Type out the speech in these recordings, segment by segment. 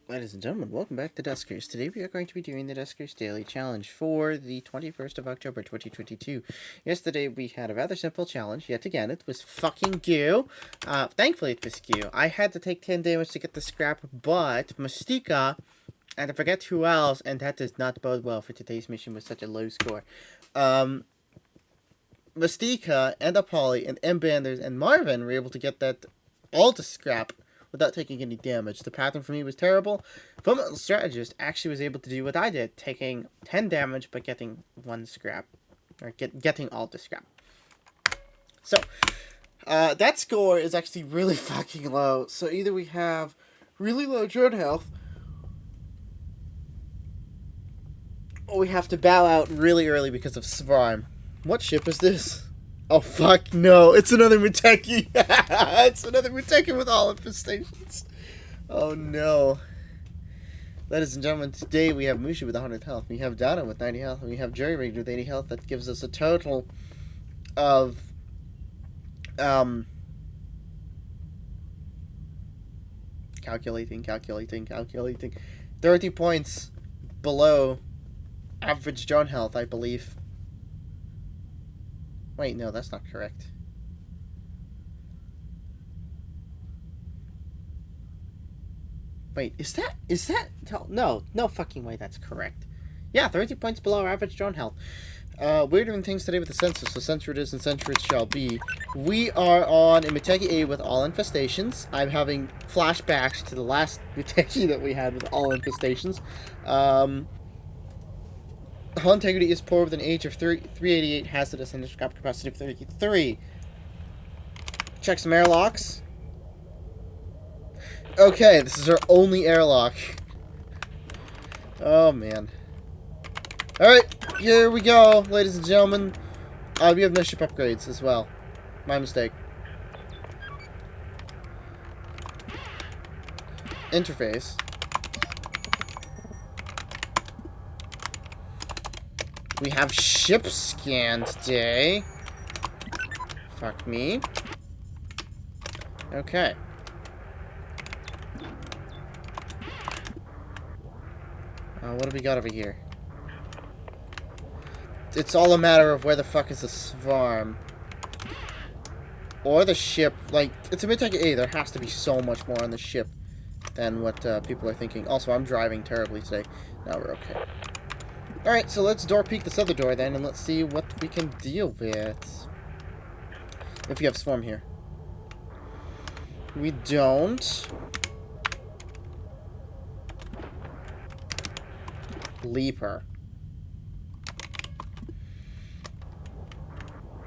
Ladies and gentlemen, welcome back to Duskers. Today we are going to be doing the Duskers Daily Challenge for the 21st of October 2022. Yesterday we had a rather simple challenge. Yet again, it was fucking goo. Thankfully it was goo. I had to take 10 damage to get the scrap, but Mystica, and I forget who else, and that does not bode well for today's mission with such a low score. Mystica and Apolly and M-Banders and Marvin were able to get that all to scrap without taking any damage. The pattern for me was terrible. Fundamental Strategist actually was able to do what I did, taking 10 damage but getting 1 scrap. Or getting all the scrap. So, that score is actually really fucking low. So either we have really low drone health, or we have to bow out really early because of Svarm. What ship is this? Oh, fuck, no. It's another Muteki. It's another Muteki with all infestations. Oh, no. Ladies and gentlemen, today we have Mushu with 100 health. We have Donna with 90 health. And we have Jerry Rigged with 80 health. That gives us a total of... Calculating. 30 points below average drone health, I believe. Wait, no, that's not correct. Wait, is that, no fucking way that's correct. Yeah, 30 points below average drone health. We're doing things today with the census, so censor it is and censor it shall be. We are on a Muteki A with all infestations. I'm having flashbacks to the last Muteki that we had with all infestations. Hull integrity is poor with an age of 388, hazardous, and a scrap capacity of 33. Check some airlocks. Okay, this is our only airlock. Oh, man. Alright, here we go, ladies and gentlemen. We have no ship upgrades as well. My mistake. Interface. We have ship scan today. Fuck me. Okay. What do we got over here? It's all a matter of where the fuck is the Svarm. Or the ship. Like, it's a Muteki A. There has to be so much more on the ship than what people are thinking. Also, I'm driving terribly today. Now we're okay. Alright, so let's door peek this other door then, and let's see what we can deal with. If we have Swarm here. We don't. Leaper.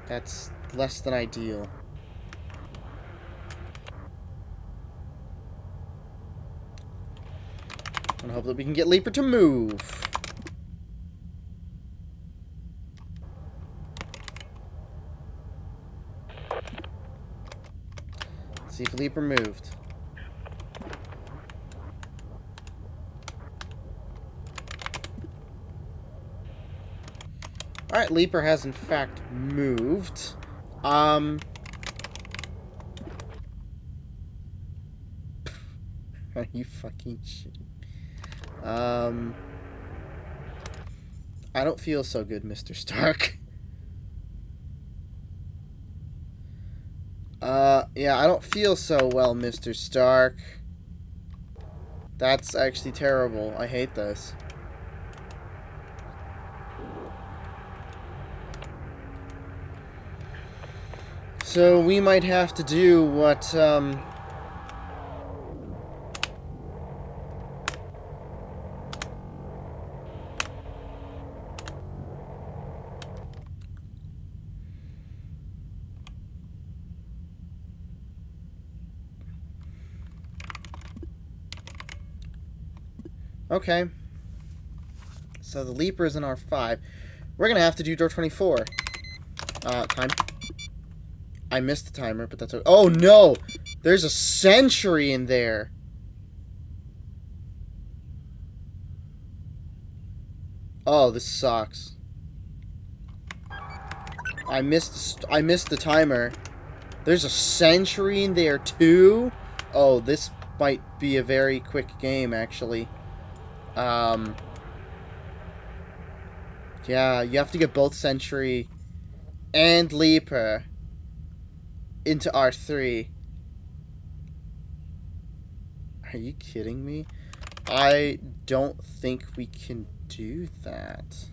That's less than ideal. And hope that we can get Leaper to move. See if Leaper moved. Alright, Leaper has in fact moved. Are you fucking shitting? I don't feel so good, Mr. Stark. Yeah, I don't feel so well, Mr. Stark. That's actually terrible. I hate this. So we might have to do what, okay. So the Leaper is in R5. We're gonna have to do door 24. Time. I missed the timer, but that's okay. Oh, no! There's a sentry in there! Oh, this sucks. I missed the timer. There's a sentry in there, too? Oh, this might be a very quick game, actually. Yeah, you have to get both Sentry and Leaper into R3. Are you kidding me? I don't think we can do that.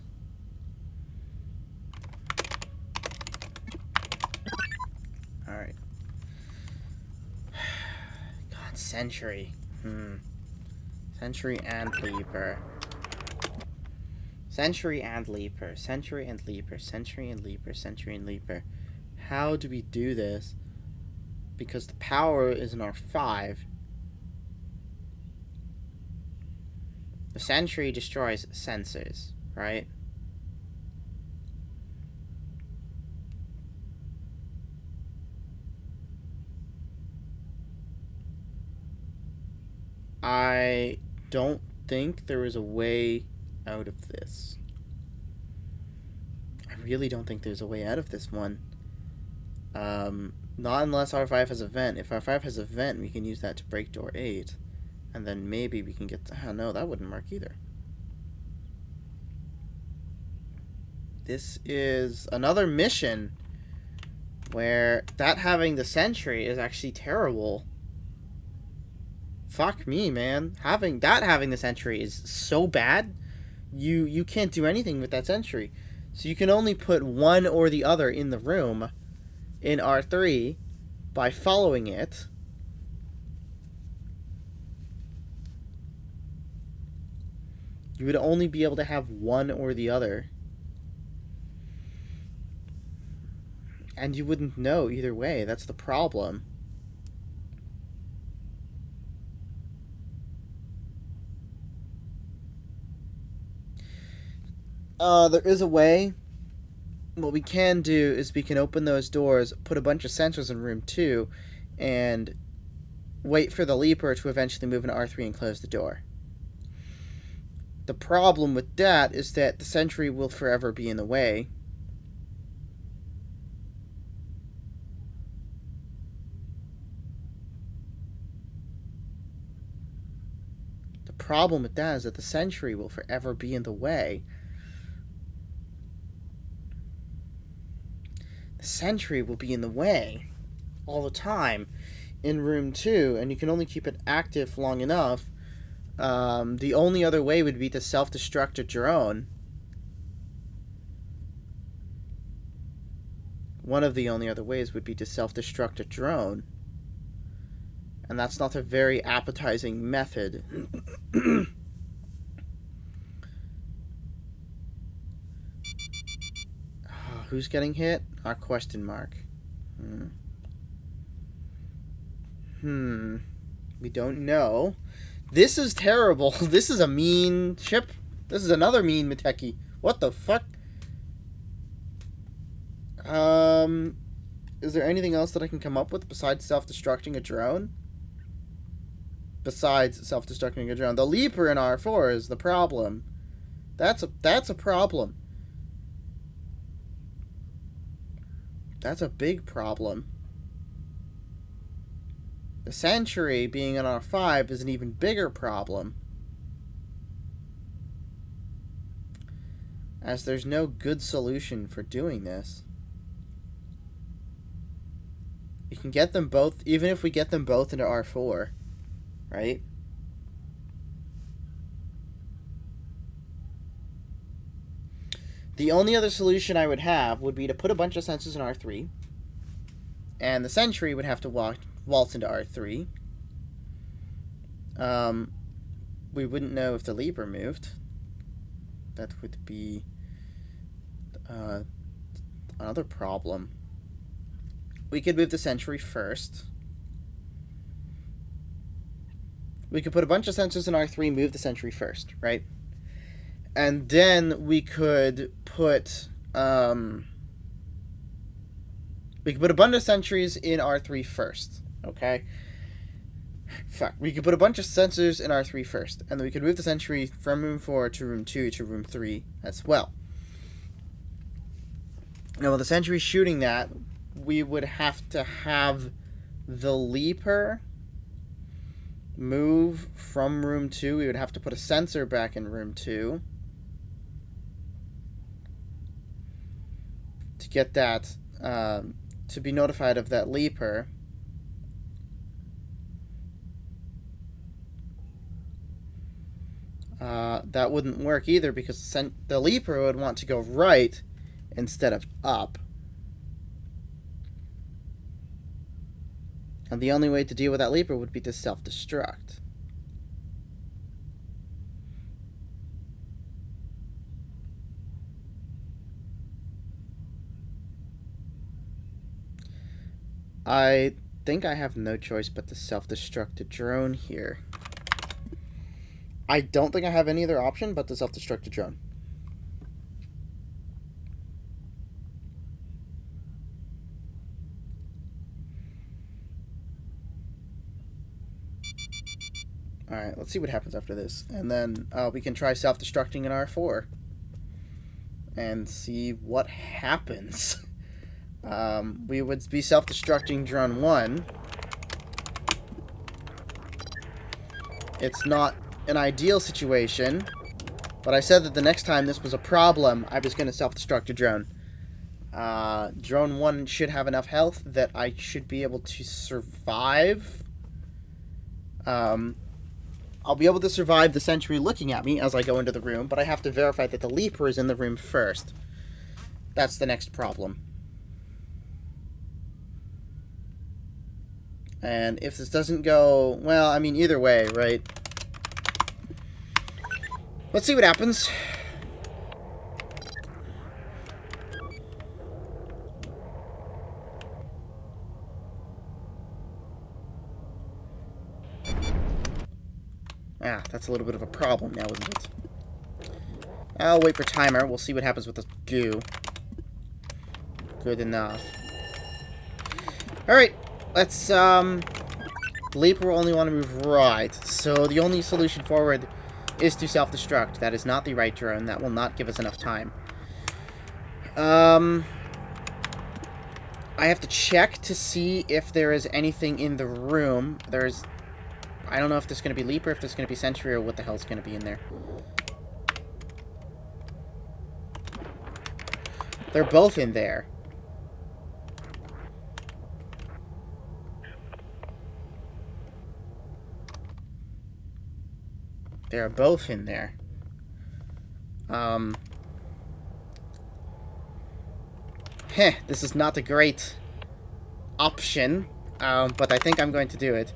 Alright. God, Sentry. Sentry and Leaper. Sentry and Leaper. Sentry and Leaper. Sentry and Leaper. Sentry and Leaper. How do we do this? Because the power is in R5. The Sentry destroys sensors, right? I don't think there is a way out of this. I really don't think there's a way out of this one. Not unless R5 has a vent. If R5 has a vent, we can use that to break door 8. And then maybe we can get to... Oh, no, that wouldn't work either. This is another mission where that having the Sentry is actually terrible. Fuck me, man. Having the Sentry is so bad, you can't do anything with that Sentry. So you can only put one or the other in the room in R3 by following it. You would only be able to have one or the other. And you wouldn't know either way. That's the problem. There is a way. What we can do is we can open those doors, put a bunch of sensors in room 2, and wait for the Leaper to eventually move into R3 and close the door. The problem with that is that the Sentry will forever be in the way. The problem with that is that the Sentry will forever be in the way. The Sentry will be in the way all the time in room 2, and you can only keep it active long enough. The only other way would be to self-destruct a drone. One of the only other ways would be to self-destruct a drone. And that's not a very appetizing method. Who's getting hit? Our question mark. We don't know. This is terrible. This is a mean ship. This is another mean Miteki. What the fuck? Is there anything else that I can come up with besides self-destructing a drone? Besides self-destructing a drone. The Leaper in R4 is the problem. That's a problem. That's a big problem. The Sentry being in R5 is an even bigger problem, as there's no good solution for doing this. You can get them both, even if we get them both into R4, right? The only other solution I would have would be to put a bunch of sensors in R3, and the Sentry would have to waltz into R3. We wouldn't know if the Leaper moved. That would be another problem. We could move the Sentry first. We could put a bunch of sensors in R3, move the Sentry first, right? And then we could put a bunch of sentries in R3 first, okay? Fuck. We could put a bunch of sensors in R3 first, and then we could move the Sentry from room 4 to room 2 to room 3 as well. Now, with the Sentry shooting that, we would have to have the Leaper move from room 2. We would have to put a sensor back in room 2 to get that, to be notified of that leaper. That wouldn't work either because the leaper would want to go right instead of up. And the only way to deal with that leaper would be to self-destruct. I think I have no choice but to self-destruct a drone here. I don't think I have any other option but to self-destruct a drone. Alright, let's see what happens after this. And then we can try self-destructing an R4. And see what happens. We would be self-destructing drone 1. It's not an ideal situation, but I said that the next time this was a problem, I was going to self-destruct a drone. Drone 1 should have enough health that I should be able to survive. I'll be able to survive the sentry looking at me as I go into the room, but I have to verify that the leaper is in the room first. That's the next problem. And if this doesn't go... well, I mean, either way, right? Let's see what happens. Ah, that's a little bit of a problem now, isn't it? I'll wait for timer. We'll see what happens with this goo. Good enough. Alright, let's, the leaper will only want to move right. So the only solution forward is to self-destruct. That is not the right drone. That will not give us enough time. I have to check to see if there is anything in the room. There's... I don't know if this is going to be leaper, if this is going to be sentry, or what the hell is going to be in there. They're both in there. They're both in there. This is not a great option, but I think I'm going to do it.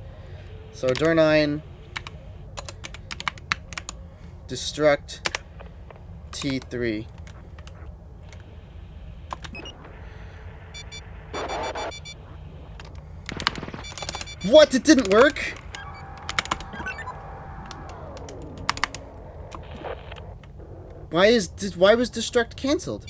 So, door 9, destruct T3. What? It didn't work? Why was destruct cancelled?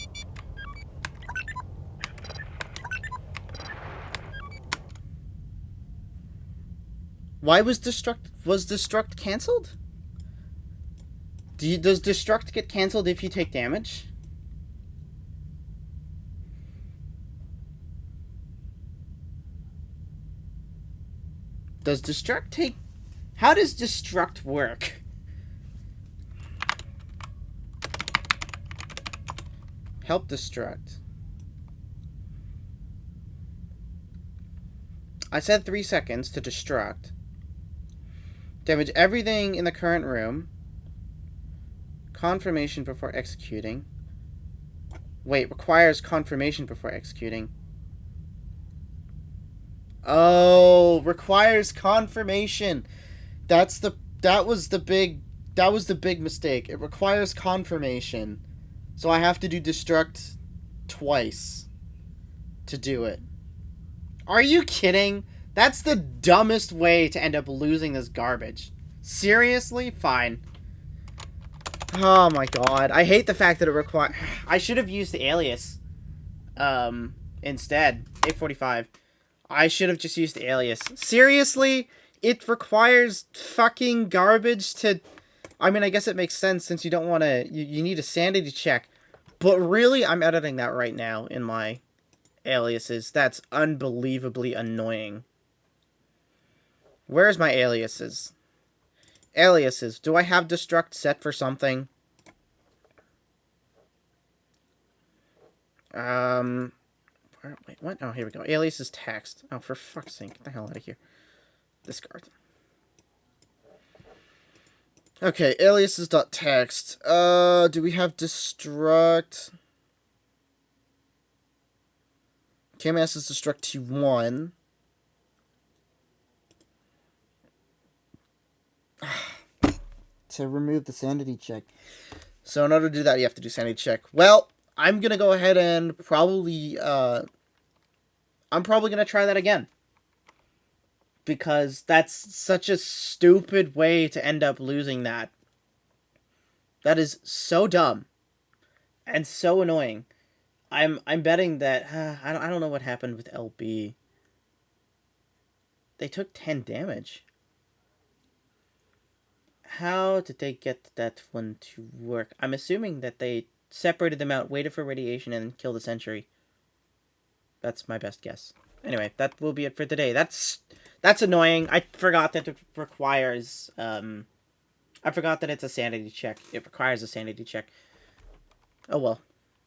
Why was destruct cancelled? Does destruct get cancelled if you take damage? Does destruct take... how does destruct work? Help destruct. I said 3 seconds to destruct. Damage everything in the current room. Confirmation before executing. Wait, requires confirmation before executing. Oh, requires confirmation. That was the big mistake. It requires confirmation. So I have to do destruct twice to do it. Are you kidding? That's the dumbest way to end up losing this garbage. Seriously? Fine. Oh my god. I hate the fact that it requires... I should have used the alias. Instead. 845. I should have just used the alias. Seriously? It requires fucking garbage to... I mean, I guess it makes sense since you don't want to... You need a sanity check. But really, I'm editing that right now in my aliases. That's unbelievably annoying. Where's my aliases? Aliases. Do I have destruct set for something? Wait, what? Oh, here we go. Alias is text. Oh, for fuck's sake. Get the hell out of here. Discard. Okay, aliases.text. Do we have destruct? KMS is destruct T1. To remove the sanity check. So in order to do that, you have to do sanity check. Well, I'm gonna go ahead and probably, I'm probably gonna try that again. Because that's such a stupid way to end up losing that. That is so dumb. And so annoying. I'm betting that, I don't know what happened with LB. They took 10 damage. How did they get that one to work? I'm assuming that they separated them out, waited for radiation, and killed the sentry. That's my best guess. Anyway, that will be it for today. That's annoying. I forgot that it requires, I forgot that it's a sanity check. It requires a sanity check. Oh well.